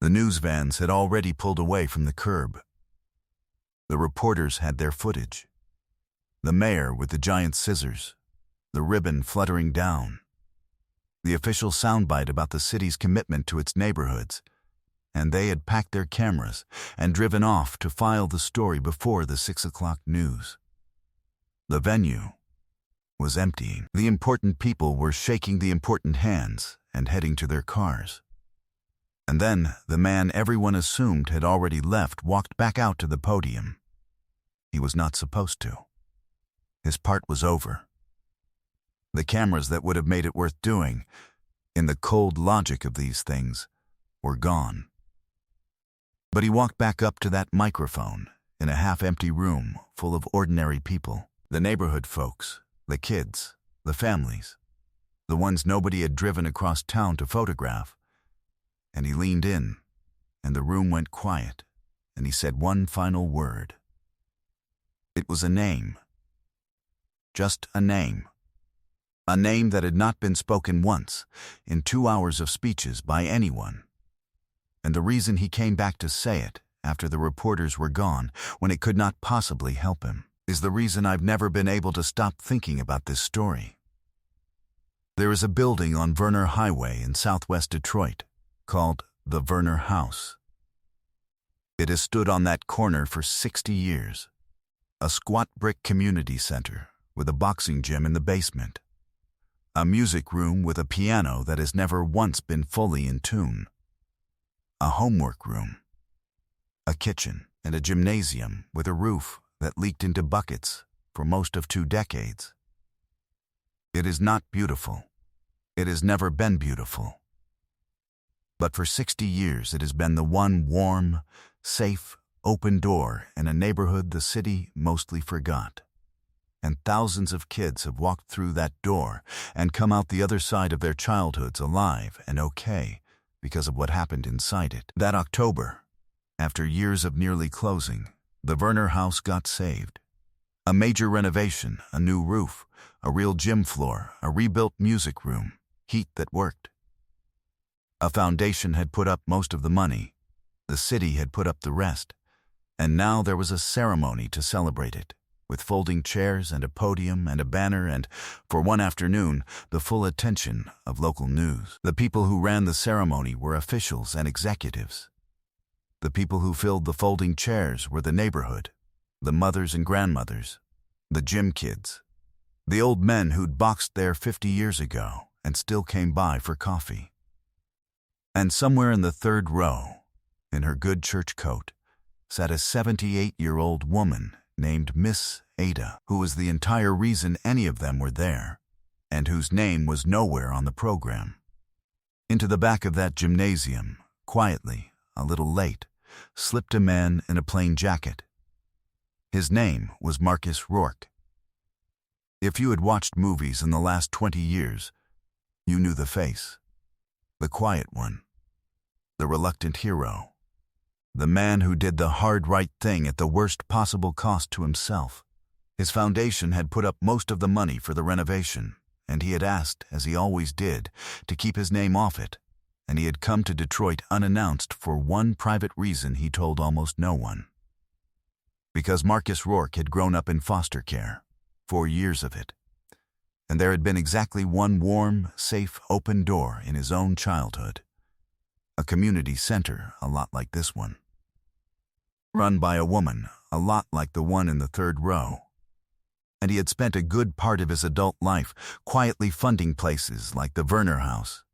The news vans had already pulled away from the curb. The reporters had their footage. The mayor with the giant scissors, the ribbon fluttering down. The official soundbite about the city's commitment to its neighborhoods, and they had packed their cameras and driven off to file the story before the 6 o'clock news. The venue was emptying. The important people were shaking the important hands and heading to their cars. And then the man everyone assumed had already left walked back out to the podium. He was not supposed to. His part was over. The cameras that would have made it worth doing, in the cold logic of these things, were gone. But he walked back up to that microphone in a half-empty room full of ordinary people, the neighborhood folks, the kids, the families, the ones nobody had driven across town to photograph. And he leaned in, and the room went quiet, and he said one final word. It was a name. Just a name. A name that had not been spoken once in 2 hours of speeches by anyone. And the reason he came back to say it after the reporters were gone, when it could not possibly help him, is the reason I've never been able to stop thinking about this story. There is a building on Verner Highway in southwest Detroit called the Verner House. It has stood on that corner for 60 years. A squat brick community center with a boxing gym in the basement. A music room with a piano that has never once been fully in tune. A homework room. A kitchen and a gymnasium with a roof that leaked into buckets for most of 2 decades. It is not beautiful. It has never been beautiful. But for 60 years it has been the one warm, safe, open door in a neighborhood the city mostly forgot. And thousands of kids have walked through that door and come out the other side of their childhoods alive and okay because of what happened inside it. That October, after years of nearly closing, the Verner House got saved. A major renovation, a new roof, a real gym floor, a rebuilt music room, heat that worked. A foundation had put up most of the money. The city had put up the rest. And now there was a ceremony to celebrate it, with folding chairs and a podium and a banner and, for one afternoon, the full attention of local news. The people who ran the ceremony were officials and executives. The people who filled the folding chairs were the neighborhood, the mothers and grandmothers, the gym kids, the old men who'd boxed there 50 years ago and still came by for coffee. And somewhere in the third row, in her good church coat, sat a 78-year-old woman named Miss Ada, who was the entire reason any of them were there, and whose name was nowhere on the program. Into the back of that gymnasium, quietly, a little late, slipped a man in a plain jacket. His name was Marcus Rourke. If you had watched movies in the last 20 years, you knew the face. The quiet one. The reluctant hero. The man who did the hard right thing at the worst possible cost to himself. His foundation had put up most of the money for the renovation, and he had asked, as he always did, to keep his name off it, and he had come to Detroit unannounced for one private reason he told almost no one. Because Marcus Rourke had grown up in foster care, 4 years of it, and there had been exactly one warm, safe, open door in his own childhood. A community center a lot like this one. Run by a woman, a lot like the one in the third row. And he had spent a good part of his adult life quietly funding places like the Verner House,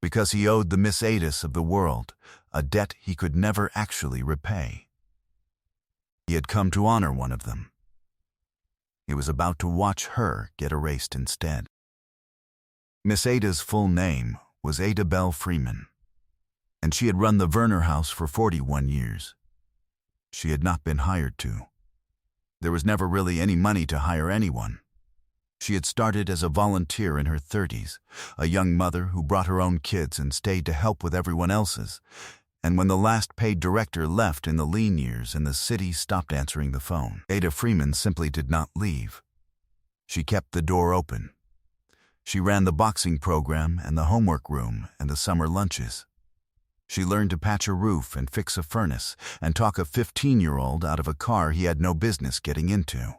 because he owed the Miss Adas of the world a debt he could never actually repay. He had come to honor one of them. He was about to watch her get erased instead. Miss Ada's full name was Ada Bell Freeman, and she had run the Verner House for 41 years. She had not been hired to. There was never really any money to hire anyone. She had started as a volunteer in her 30s, a young mother who brought her own kids and stayed to help with everyone else's, and when the last paid director left in the lean years and the city stopped answering the phone, Ada Freeman simply did not leave. She kept the door open. She ran the boxing program and the homework room and the summer lunches. She learned to patch a roof and fix a furnace and talk a 15-year-old out of a car he had no business getting into.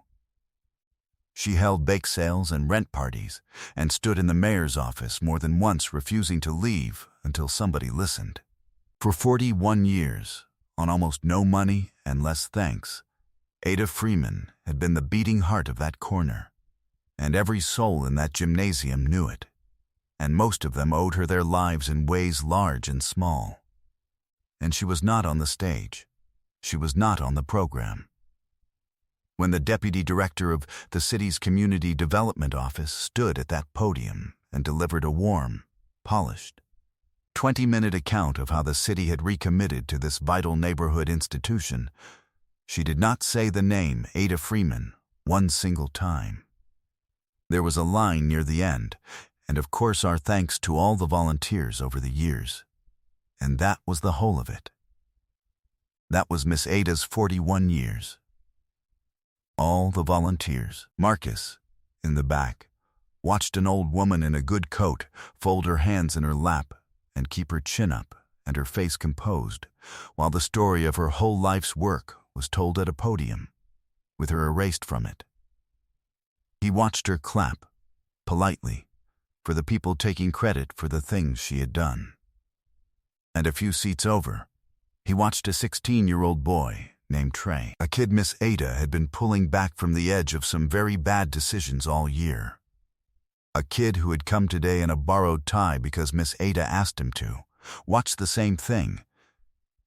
She held bake sales and rent parties and stood in the mayor's office more than once, refusing to leave until somebody listened. For 41 years, on almost no money and less thanks, Ada Freeman had been the beating heart of that corner, and every soul in that gymnasium knew it, and most of them owed her their lives in ways large and small. And she was not on the stage. She was not on the program. When the deputy director of the city's community development office stood at that podium and delivered a warm, polished, 20-minute account of how the city had recommitted to this vital neighborhood institution, she did not say the name Ada Freeman one single time. There was a line near the end, and of course our thanks to all the volunteers over the years. And that was the whole of it. That was Miss Ada's 41 years. All the volunteers. Marcus, in the back, watched an old woman in a good coat fold her hands in her lap and keep her chin up and her face composed, while the story of her whole life's work was told at a podium, with her erased from it. He watched her clap, politely, for the people taking credit for the things she had done. And a few seats over, he watched a 16-year-old boy named Trey, a kid Miss Ada had been pulling back from the edge of some very bad decisions all year. A kid who had come today in a borrowed tie because Miss Ada asked him to, watched the same thing,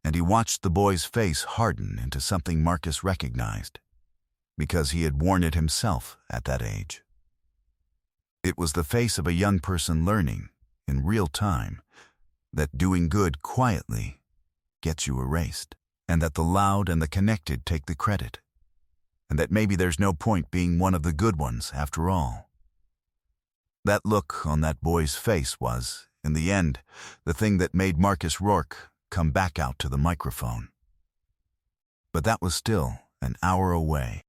and he watched the boy's face harden into something Marcus recognized, because he had worn it himself at that age. It was the face of a young person learning, in real time, that doing good quietly gets you erased, and that the loud and the connected take the credit, and that maybe there's no point being one of the good ones after all. That look on that boy's face was, in the end, the thing that made Marcus Rourke come back out to the microphone. But that was still an hour away.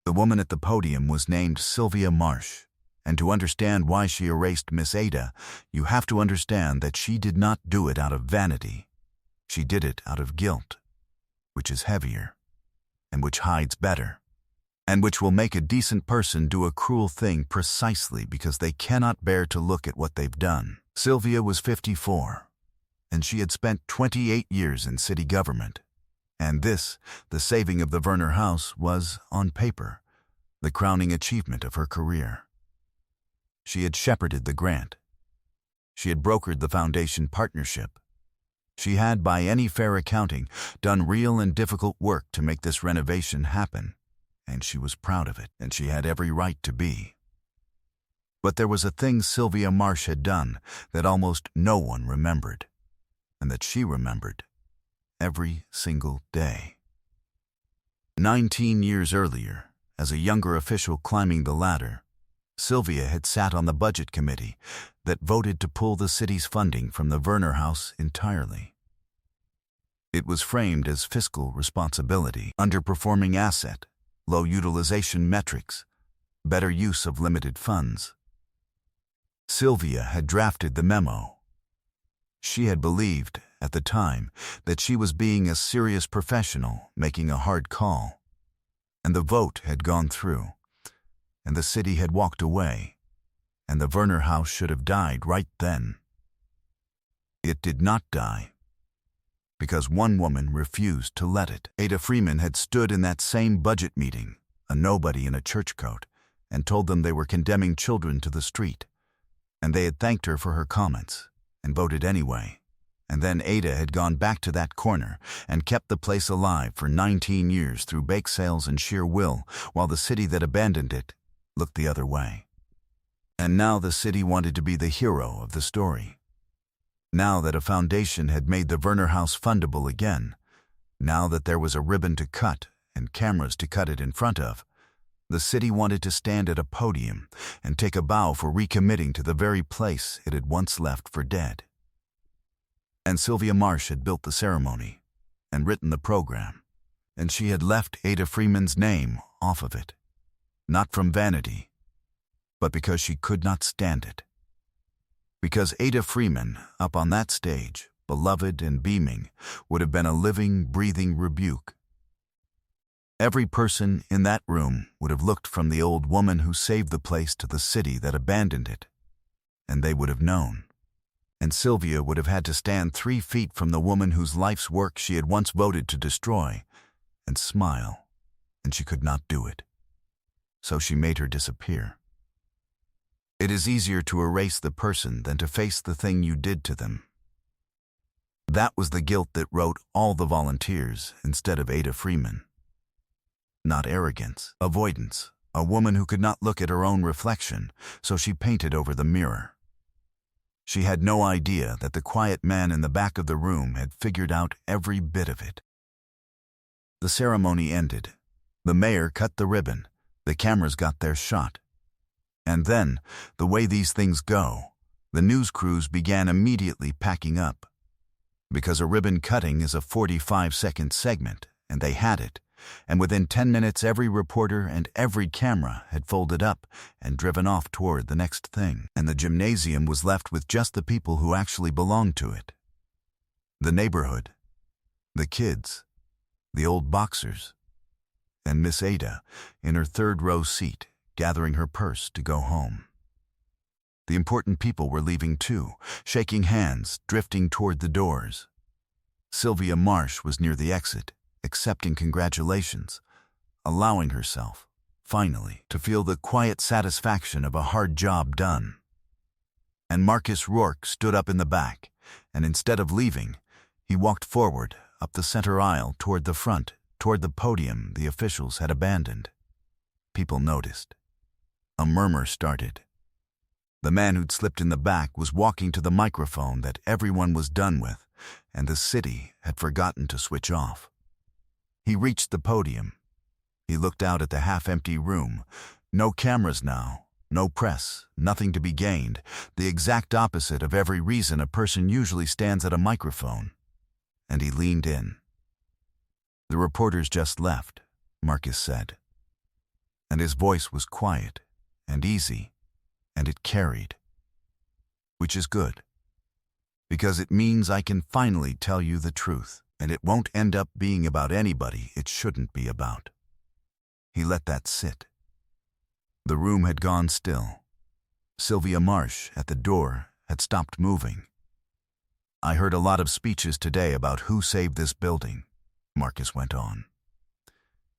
The woman at the podium was named Sylvia Marsh, and to understand why she erased Miss Ada, you have to understand that she did not do it out of vanity. She did it out of guilt, which is heavier, and which hides better, and which will make a decent person do a cruel thing precisely because they cannot bear to look at what they've done. Sylvia was 54, and she had spent 28 years in city government, and this, the saving of the Werner house, was, on paper, the crowning achievement of her career. She had shepherded the grant. She had brokered the foundation partnership. She had, by any fair accounting, done real and difficult work to make this renovation happen, and she was proud of it, and she had every right to be. But there was a thing Sylvia Marsh had done that almost no one remembered, and that she remembered every single day. 19 years earlier, as a younger official climbing the ladder, Sylvia had sat on the budget committee that voted to pull the city's funding from the Werner House entirely. It was framed as fiscal responsibility, underperforming asset, low utilization metrics, better use of limited funds. Sylvia had drafted the memo. She had believed, at the time, that she was being a serious professional making a hard call, and the vote had gone through, and the city had walked away, and the Werner House should have died right then. It did not die, because one woman refused to let it. Ada Freeman had stood in that same budget meeting, a nobody in a church coat, and told them they were condemning children to the street, and they had thanked her for her comments, and voted anyway. And then Ada had gone back to that corner and kept the place alive for 19 years through bake sales and sheer will, while the city that abandoned it looked the other way. And now the city wanted to be the hero of the story. Now that a foundation had made the Werner House fundable again, now that there was a ribbon to cut and cameras to cut it in front of, the city wanted to stand at a podium and take a bow for recommitting to the very place it had once left for dead. And Sylvia Marsh had built the ceremony and written the program, and she had left Ada Freeman's name off of it, not from vanity, but because she could not stand it. Because Ada Freeman, up on that stage, beloved and beaming, would have been a living, breathing rebuke. Every person in that room would have looked from the old woman who saved the place to the city that abandoned it, and they would have known. And Sylvia would have had to stand 3 feet from the woman whose life's work she had once voted to destroy, and smile, and she could not do it. So she made her disappear. It is easier to erase the person than to face the thing you did to them. That was the guilt that wrote all the volunteers instead of Ada Freeman. Not arrogance, avoidance, a woman who could not look at her own reflection, so she painted over the mirror. She had no idea that the quiet man in the back of the room had figured out every bit of it. The ceremony ended. The mayor cut the ribbon. The cameras got their shot. And then, the way these things go, the news crews began immediately packing up. Because a ribbon cutting is a 45-second segment, and they had it, and within 10 minutes every reporter and every camera had folded up and driven off toward the next thing, and the gymnasium was left with just the people who actually belonged to it. The neighborhood, the kids, the old boxers, and Miss Ada in her 3rd-row seat, gathering her purse to go home. The important people were leaving too, shaking hands, drifting toward the doors. Sylvia Marsh was near the exit, accepting congratulations, allowing herself, finally, to feel the quiet satisfaction of a hard job done. And Marcus Rourke stood up in the back, and instead of leaving, he walked forward, up the center aisle toward the front, toward the podium the officials had abandoned. People noticed. A murmur started. The man who'd slipped in the back was walking to the microphone that everyone was done with, and the city had forgotten to switch off. He reached the podium. He looked out at the half-empty room. No cameras now, no press, nothing to be gained, the exact opposite of every reason a person usually stands at a microphone. And he leaned in. "The reporters just left," Marcus said. And his voice was quiet and easy, and it carried. Which is good, because it means I can finally tell you the truth, and it won't end up being about anybody it shouldn't be about. He let that sit. The room had gone still. Sylvia Marsh, at the door, had stopped moving. "I heard a lot of speeches today about who saved this building," Marcus went on.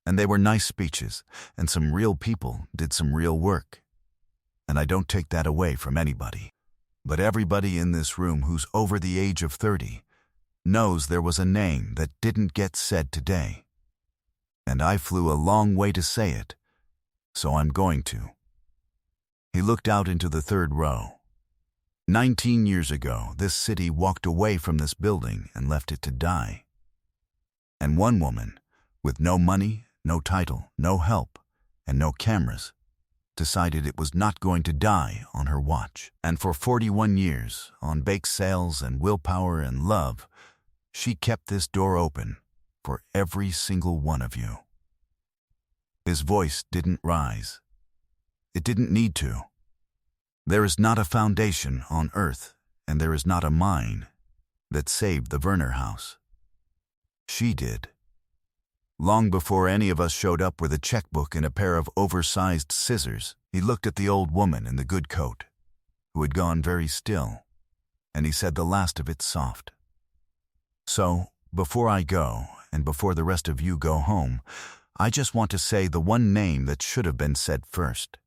"And they were nice speeches, and some real people did some real work. And I don't take that away from anybody. But everybody in this room who's over the age of 30 knows there was a name that didn't get said today. And I flew a long way to say it, so I'm going to." He looked out into the 3rd row. 19 years ago, this city walked away from this building and left it to die. And one woman, with no money, no title, no help, and no cameras, decided it was not going to die on her watch. And for 41 years, on bake sales and willpower and love, she kept this door open for every single one of you. His voice didn't rise. It didn't need to. There is not a foundation on earth, and there is not a mine that saved the Werner house. She did. Long before any of us showed up with a checkbook and a pair of oversized scissors, he looked at the old woman in the good coat, who had gone very still, and he said the last of it soft. "So, before I go, and before the rest of you go home, I just want to say the one name that should have been said first,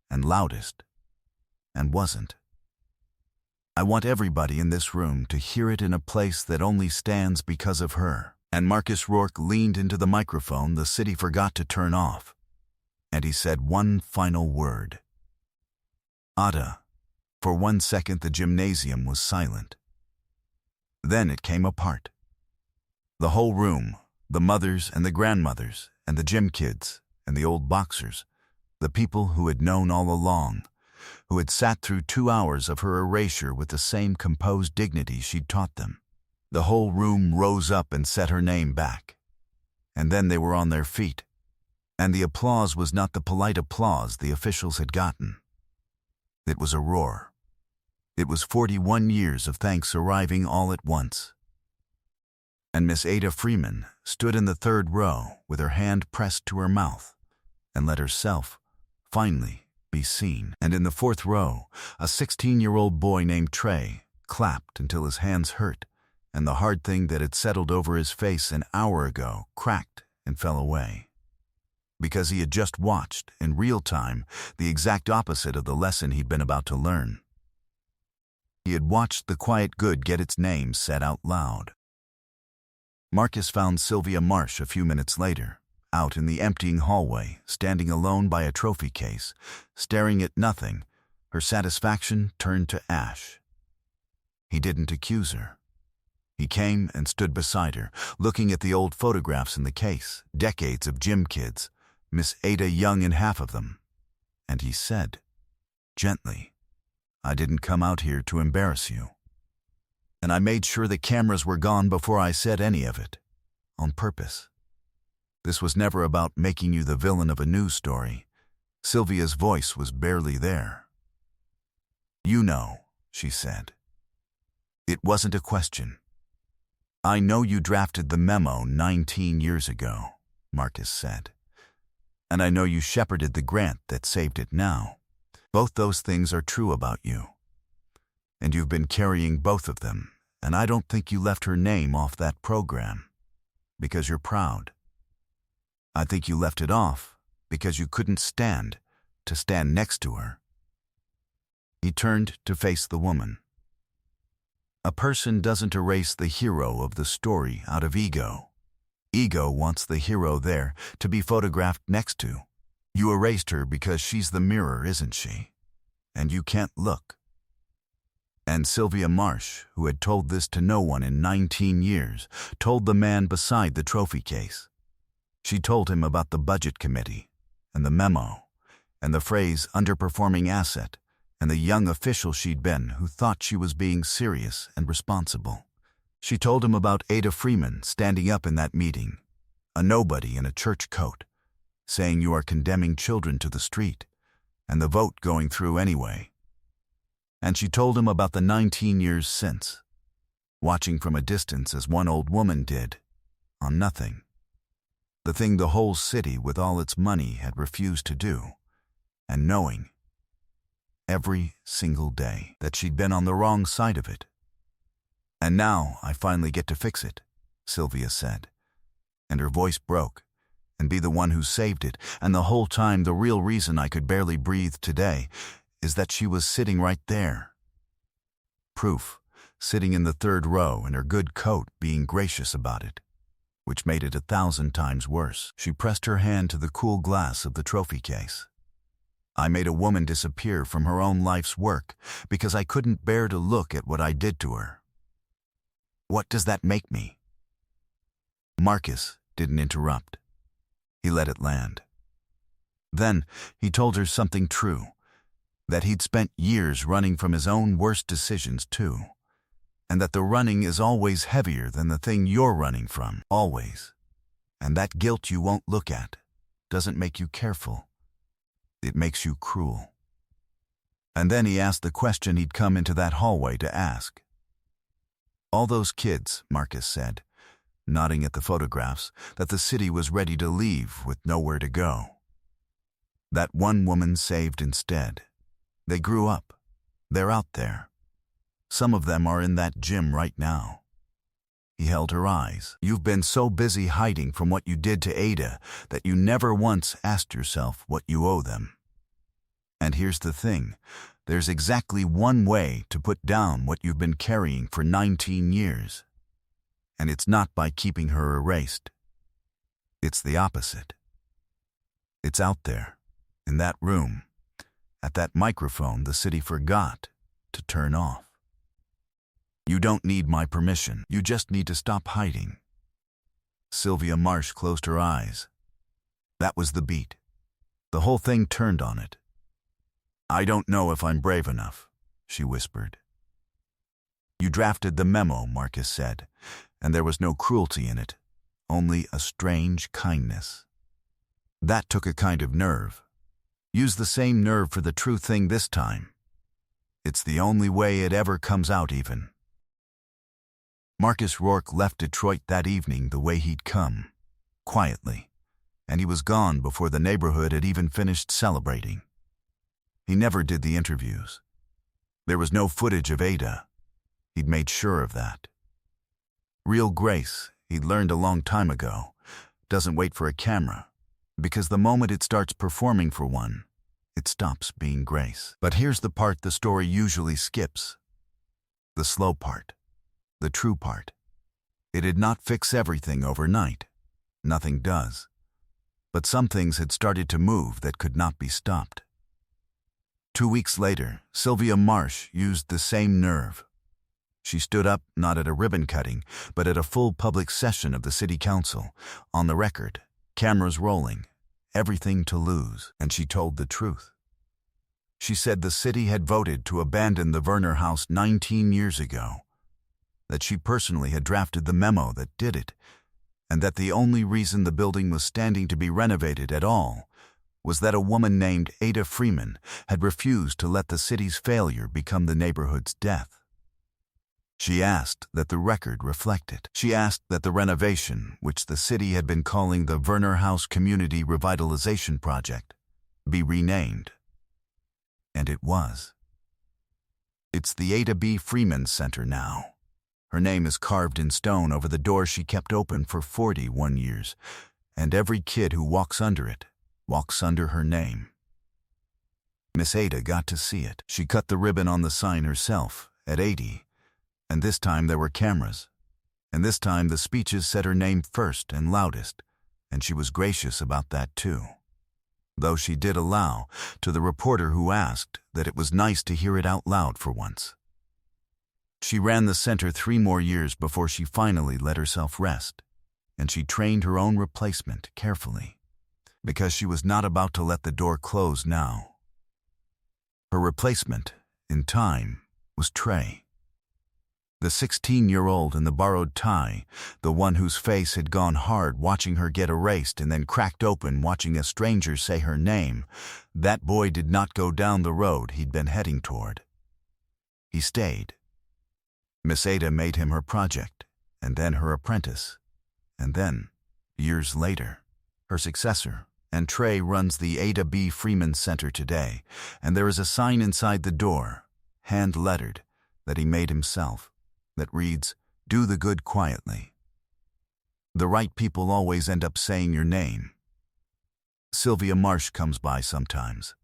and loudest, and wasn't. I want everybody in this room to hear it in a place that only stands because of her." And Marcus Rourke leaned into the microphone the city forgot to turn off, and he said one final word. "Ada." For 1 second the gymnasium was silent. Then it came apart. The whole room, the mothers and the grandmothers, and the gym kids, and the old boxers, the people who had known all along, who had sat through 2 hours of her erasure with the same composed dignity she'd taught them. The whole room rose up and said her name back. And then they were on their feet. And the applause was not the polite applause the officials had gotten. It was a roar. It was 41 years of thanks arriving all at once. And Miss Ada Freeman stood in the third row with her hand pressed to her mouth and let herself, finally, be seen. And in the fourth row, a 16-year-old boy named Trey clapped until his hands hurt, and the hard thing that had settled over his face an hour ago cracked and fell away. Because he had just watched, in real time, the exact opposite of the lesson he'd been about to learn. He had watched the quiet good get its name said out loud. Marcus found Sylvia Marsh a few minutes later, out in the emptying hallway, standing alone by a trophy case, staring at nothing, her satisfaction turned to ash. He didn't accuse her. He came and stood beside her, looking at the old photographs in the case, decades of gym kids, Miss Ada young in half of them. And he said, gently, "I didn't come out here to embarrass you. And I made sure the cameras were gone before I said any of it, on purpose. This was never about making you the villain of a news story." Sylvia's voice was barely there. "You know," she said. "It wasn't a question. I know you drafted the memo 19 years ago," Marcus said. "And I know you shepherded the grant that saved it now. Both those things are true about you. And you've been carrying both of them, and I don't think you left her name off that program because you're proud. I think you left it off because you couldn't stand to stand next to her." He turned to face the woman. "A person doesn't erase the hero of the story out of ego. Ego wants the hero there to be photographed next to. You erased her because she's the mirror, isn't she? And you can't look." And Sylvia Marsh, who had told this to no one in 19 years, told the man beside the trophy case. She told him about the budget committee, and the memo, and the phrase underperforming asset, and the young official she'd been who thought she was being serious and responsible. She told him about Ada Freeman standing up in that meeting, a nobody in a church coat, saying you are condemning children to the street, and the vote going through anyway. And she told him about the 19 years since, watching from a distance as one old woman did, on nothing. The thing the whole city with all its money had refused to do, and knowing, every single day, that she'd been on the wrong side of it. "And now I finally get to fix it," Sylvia said, and her voice broke, "and be the one who saved it, and the whole time the real reason I could barely breathe today is that she was sitting right there. Proof, sitting in the third row in her good coat being gracious about it, which made it 1,000 times worse." She pressed her hand to the cool glass of the trophy case. "I made a woman disappear from her own life's work because I couldn't bear to look at what I did to her. What does that make me?" Marcus didn't interrupt. He let it land. Then he told her something true, that he'd spent years running from his own worst decisions too, and that the running is always heavier than the thing you're running from, always. And that guilt you won't look at doesn't make you careful. It makes you cruel. And then he asked the question he'd come into that hallway to ask. "All those kids," Marcus said, nodding at the photographs, that the city was ready to leave with nowhere to go. That one woman saved instead. They grew up. They're out there. Some of them are in that gym right now." He held her eyes. "You've been so busy hiding from what you did to Ada that you never once asked yourself what you owe them. And here's the thing. There's exactly one way to put down what you've been carrying for 19 years. And it's not by keeping her erased. It's the opposite. It's out there, in that room, at that microphone the city forgot to turn off. You don't need my permission. You just need to stop hiding." Sylvia Marsh closed her eyes. That was the beat. The whole thing turned on it. "I don't know if I'm brave enough," she whispered. "You drafted the memo," Marcus said, "and there was no cruelty in it, only a strange kindness. That took a kind of nerve. Use the same nerve for the true thing this time. It's the only way it ever comes out even. Marcus Rourke left Detroit that evening the way he'd come, quietly, and he was gone before the neighborhood had even finished celebrating. He never did the interviews. There was no footage of Ada. He'd made sure of that. Real grace, he'd learned a long time ago, doesn't wait for a camera, because the moment it starts performing for one, it stops being grace. But here's the part the story usually skips. The slow part. The true part. It did not fix everything overnight. Nothing does. But some things had started to move that could not be stopped. 2 weeks later, Sylvia Marsh used the same nerve. She stood up not at a ribbon cutting, but at a full public session of the city council, on the record, cameras rolling, everything to lose, and she told the truth. She said the city had voted to abandon the Werner House 19 years ago, that she personally had drafted the memo that did it, and that the only reason the building was standing to be renovated at all was that a woman named Ada Freeman had refused to let the city's failure become the neighborhood's death. She asked that the record reflect it. She asked that the renovation, which the city had been calling the Werner House Community Revitalization Project, be renamed. And it was. It's the Ada B. Freeman Center now. Her name is carved in stone over the door she kept open for 41 years, and every kid who walks under it walks under her name. Miss Ada got to see it. She cut the ribbon on the sign herself, at 80, and this time there were cameras, and this time the speeches said her name first and loudest, and she was gracious about that too. Though she did allow, to the reporter who asked, that it was nice to hear it out loud for once. She ran the center 3 more years before she finally let herself rest, and she trained her own replacement carefully, because she was not about to let the door close now. Her replacement, in time, was Trey. The 16-year-old in the borrowed tie, the one whose face had gone hard watching her get erased and then cracked open watching a stranger say her name, that boy did not go down the road he'd been heading toward. He stayed. Miss Ada made him her project, and then her apprentice, and then, years later, her successor, and Trey runs the Ada B. Freeman Center today, and there is a sign inside the door, hand-lettered, that he made himself, that reads, "Do the good quietly." The right people always end up saying your name. Sylvia Marsh comes by sometimes.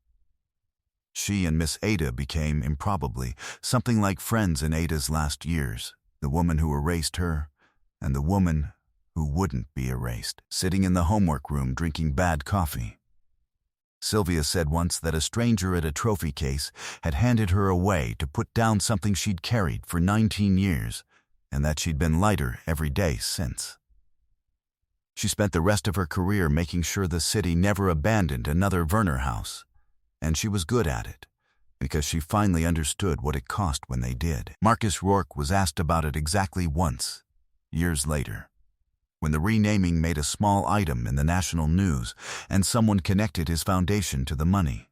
She and Miss Ada became, improbably, something like friends in Ada's last years, the woman who erased her, and the woman who wouldn't be erased, sitting in the homework room drinking bad coffee. Sylvia said once that a stranger at a trophy case had handed her away to put down something she'd carried for 19 years, and that she'd been lighter every day since. She spent the rest of her career making sure the city never abandoned another Werner House, and she was good at it, because she finally understood what it cost when they did. Marcus Rourke was asked about it exactly once, years later, when the renaming made a small item in the national news and someone connected his foundation to the money.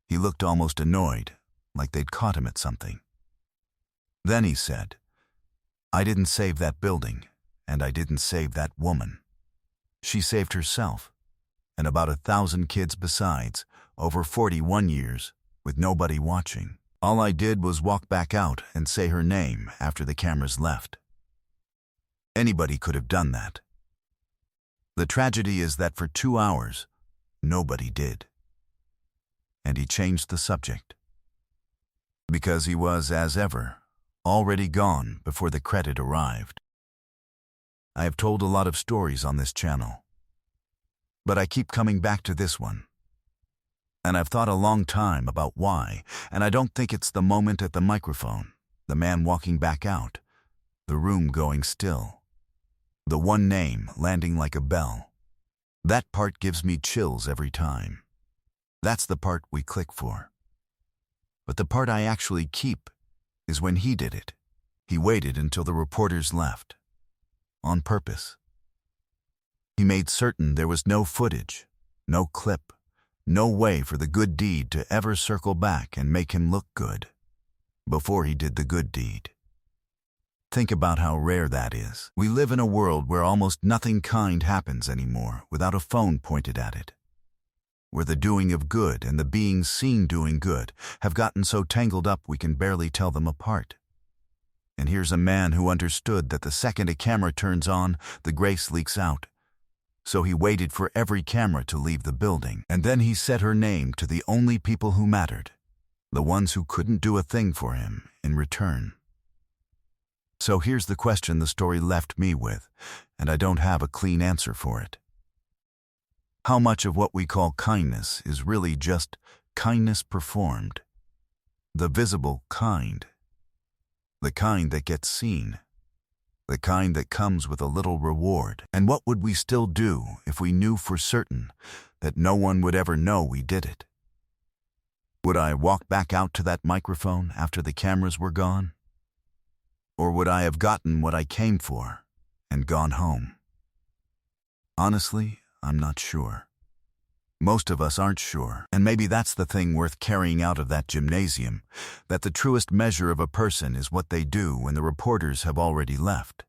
He looked almost annoyed, like they'd caught him at something. Then he said, "I didn't save that building, and I didn't save that woman. She saved herself, and about 1,000 kids besides, over 41 years, with nobody watching. All I did was walk back out and say her name after the cameras left. Anybody could have done that. The tragedy is that for 2 hours, nobody did." And he changed the subject. Because he was, as ever, already gone before the credit arrived. I have told a lot of stories on this channel, but I keep coming back to this one. And I've thought a long time about why, and I don't think it's the moment at the microphone, the man walking back out, the room going still, the one name landing like a bell. That part gives me chills every time. That's the part we click for. But the part I actually keep is when he did it. He waited until the reporters left. On purpose. He made certain there was no footage, no clip, no way for the good deed to ever circle back and make him look good. before he did the good deed. Think about how rare that is. We live in a world where almost nothing kind happens anymore without a phone pointed at it, where the doing of good and the being seen doing good have gotten so tangled up we can barely tell them apart. And here's a man who understood that the second a camera turns on, the grace leaks out. So he waited for every camera to leave the building, and then he set her name to the only people who mattered, the ones who couldn't do a thing for him in return. So here's the question the story left me with, and I don't have a clean answer for it. How much of what we call kindness is really just kindness performed? The visible kind. The kind that gets seen. The kind that comes with a little reward. And what would we still do if we knew for certain that no one would ever know we did it? Would I walk back out to that microphone after the cameras were gone? Or would I have gotten what I came for and gone home? Honestly, I'm not sure. Most of us aren't sure, and maybe that's the thing worth carrying out of that gymnasium, that the truest measure of a person is what they do when the reporters have already left,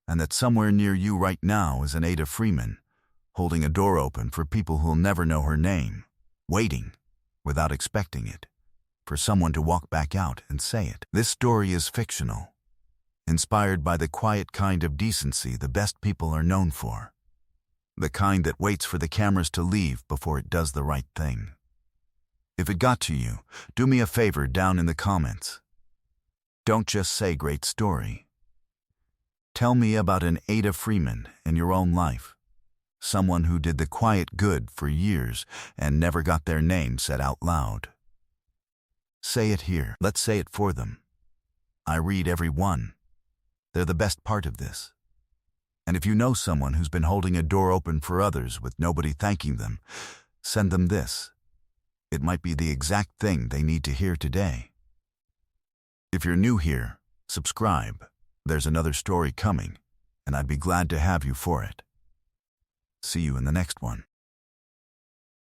and that somewhere near you right now is an Ada Freeman, holding a door open for people who'll never know her name, waiting, without expecting it, for someone to walk back out and say it. This story is fictional, inspired by the quiet kind of decency the best people are known for. The kind that waits for the cameras to leave before it does the right thing. If it got to you, do me a favor down in the comments. Don't just say great story. Tell me about an Ada Freeman in your own life. Someone who did the quiet good for years and never got their name said out loud. Say it here. Let's say it for them. I read every one. They're the best part of this. And if you know someone who's been holding a door open for others with nobody thanking them, send them this. It might be the exact thing they need to hear today. If you're new here, subscribe. There's another story coming, and I'd be glad to have you for it. See you in the next one.